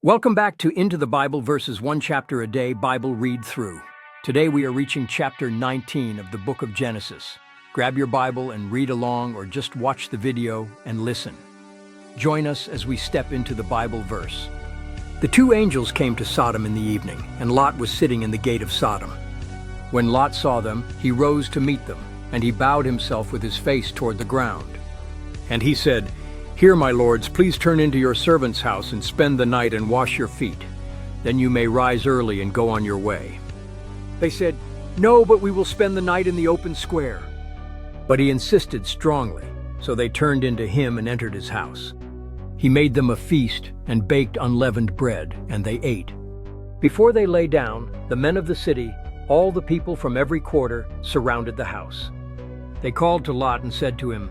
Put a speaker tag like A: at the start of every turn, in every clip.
A: Welcome back to Into the Bible verses 1 chapter a day Bible read through. Today we are reaching chapter 19 of the book of Genesis. Grab your Bible and read along or just watch the video and listen. Join us as we step into the Bible verse. The two angels came to Sodom in the evening, and Lot was sitting in the gate of Sodom. When Lot saw them, he rose to meet them, and he bowed himself with his face toward the ground. And he said, "Here, my lords, please turn into your servant's house and spend the night and wash your feet. Then you may rise early and go on your way." They said, "No, but we will spend the night in the open square." But he insisted strongly, so they turned into him and entered his house. He made them a feast and baked unleavened bread, and they ate. Before they lay down, the men of the city, all the people from every quarter, surrounded the house. They called to Lot and said to him,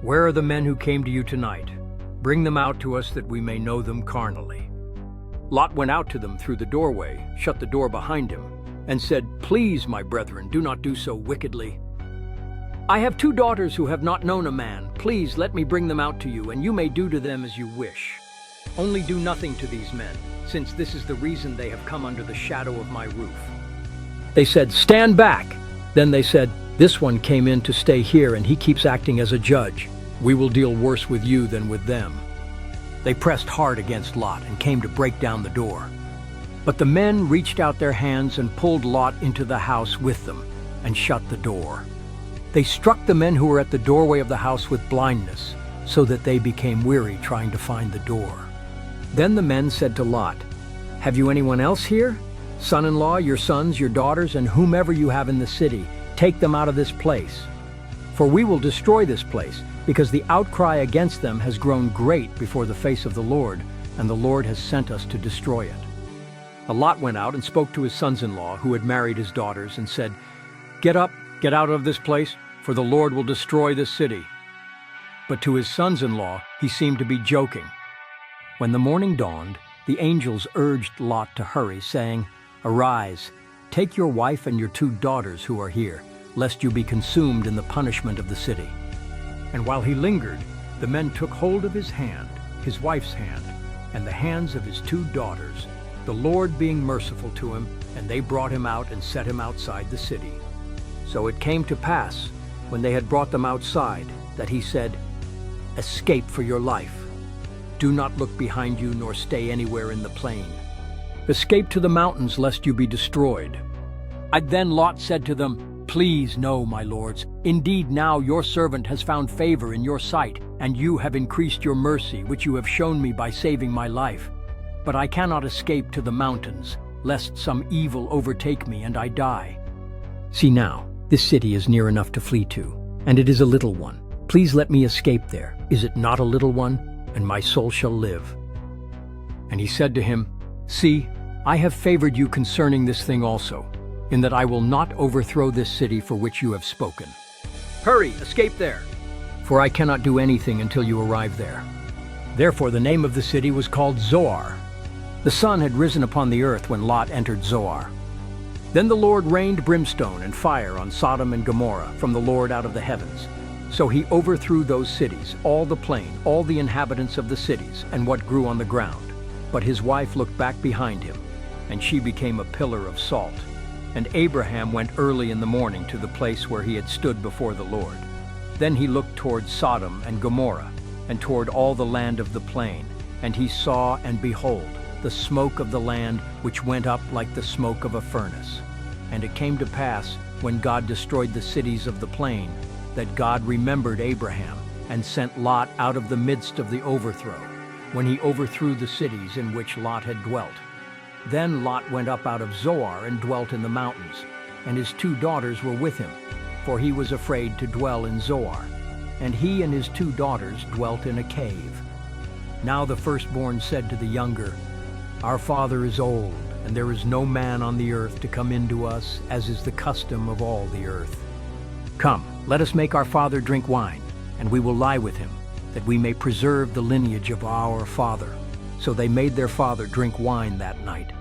A: "Where are the men who came to you tonight? Bring them out to us that we may know them carnally." Lot went out to them through the doorway, shut the door behind him, and said, "Please, my brethren, do not do so wickedly. I have two daughters who have not known a man. Please let me bring them out to you, and you may do to them as you wish. Only do nothing to these men, since this is the reason they have come under the shadow of my roof." They said, "Stand back." Then they said, "This one came in to stay here, and he keeps acting as a judge. We will deal worse with you than with them." They pressed hard against Lot and came to break down the door. But the men reached out their hands and pulled Lot into the house with them and shut the door. They struck the men who were at the doorway of the house with blindness, so that they became weary trying to find the door. Then the men said to Lot, "Have you anyone else here? Son-in-law, your sons, your daughters, and whomever you have in the city, take them out of this place. For we will destroy this place, because the outcry against them has grown great before the face of the Lord, and the Lord has sent us to destroy it." Lot went out and spoke to his sons-in-law, who had married his daughters, and said, "Get up, get out of this place, for the Lord will destroy this city." But to his sons-in-law he seemed to be joking. When the morning dawned, the angels urged Lot to hurry, saying, "Arise, take your wife and your two daughters who are here, lest you be consumed in the punishment of the city." And while he lingered, the men took hold of his hand, his wife's hand, and the hands of his two daughters, the Lord being merciful to him, and they brought him out and set him outside the city. So it came to pass, when they had brought them outside, that he said, "Escape for your life. Do not look behind you nor stay anywhere in the plain. Escape to the mountains lest you be destroyed." Then Lot said to them, "Please no, my lords. Indeed now your servant has found favor in your sight, and you have increased your mercy, which you have shown me by saving my life. But I cannot escape to the mountains, lest some evil overtake me and I die. See now, this city is near enough to flee to, and it is a little one. Please let me escape there. Is it not a little one? And my soul shall live." And he said to him, "See, I have favored you concerning this thing also, in that I will not overthrow this city for which you have spoken. Hurry, escape there, for I cannot do anything until you arrive there." Therefore the name of the city was called Zoar. The sun had risen upon the earth when Lot entered Zoar. Then the Lord rained brimstone and fire on Sodom and Gomorrah from the Lord out of the heavens. So he overthrew those cities, all the plain, all the inhabitants of the cities, and what grew on the ground. But his wife looked back behind him, and she became a pillar of salt. And Abraham went early in the morning to the place where he had stood before the Lord. Then he looked toward Sodom and Gomorrah, and toward all the land of the plain, and he saw, and behold, the smoke of the land which went up like the smoke of a furnace. And it came to pass, when God destroyed the cities of the plain, that God remembered Abraham, and sent Lot out of the midst of the overthrow, when he overthrew the cities in which Lot had dwelt. Then Lot went up out of Zoar and dwelt in the mountains, and his two daughters were with him, for he was afraid to dwell in Zoar. And he and his two daughters dwelt in a cave. Now the firstborn said to the younger, "Our father is old, and there is no man on the earth to come into us, as is the custom of all the earth. Come, let us make our father drink wine, and we will lie with him, that we may preserve the lineage of our father." So they made their father drink wine that night.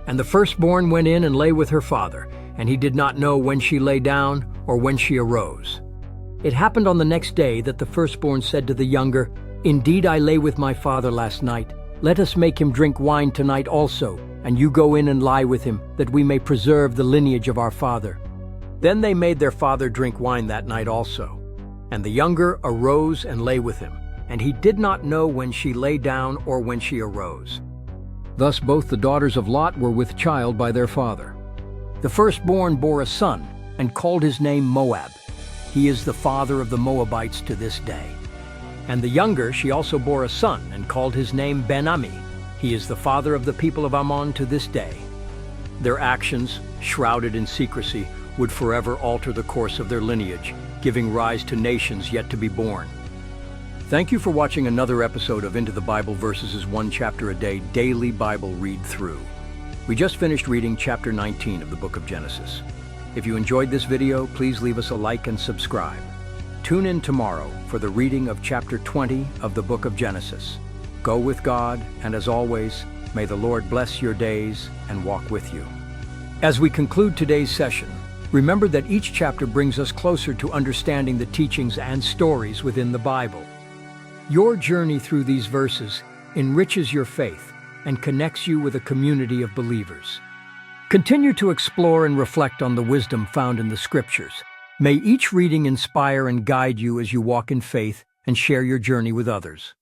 A: And the firstborn went in and lay with her father, and he did not know when she lay down or when she arose. It happened on the next day that the firstborn said to the younger, "Indeed I lay with my father last night. Let us make him drink wine tonight also, and you go in and lie with him, that we may preserve the lineage of our father." Then they made their father drink wine that night also. And the younger arose and lay with him, and he did not know when she lay down or when she arose. Thus both the daughters of Lot were with child by their father. The firstborn bore a son, and called his name Moab. He is the father of the Moabites to this day. And the younger she also bore a son, and called his name Ben-Ammi. He is the father of the people of Ammon to this day. Their actions, shrouded in secrecy, would forever alter the course of their lineage, giving rise to nations yet to be born. Thank you for watching another episode of Into the Bible Verses One Chapter a Day Daily Bible Read Through. We just finished reading chapter 19 of the book of Genesis. If you enjoyed this video, please leave us a like and subscribe. Tune in tomorrow for the reading of chapter 20 of the book of Genesis. Go with God, and as always, may the Lord bless your days and walk with you. As we conclude today's session, remember that each chapter brings us closer to understanding the teachings and stories within the Bible. Your journey through these verses enriches your faith and connects you with a community of believers. Continue to explore and reflect on the wisdom found in the Scriptures. May each reading inspire and guide you as you walk in faith and share your journey with others.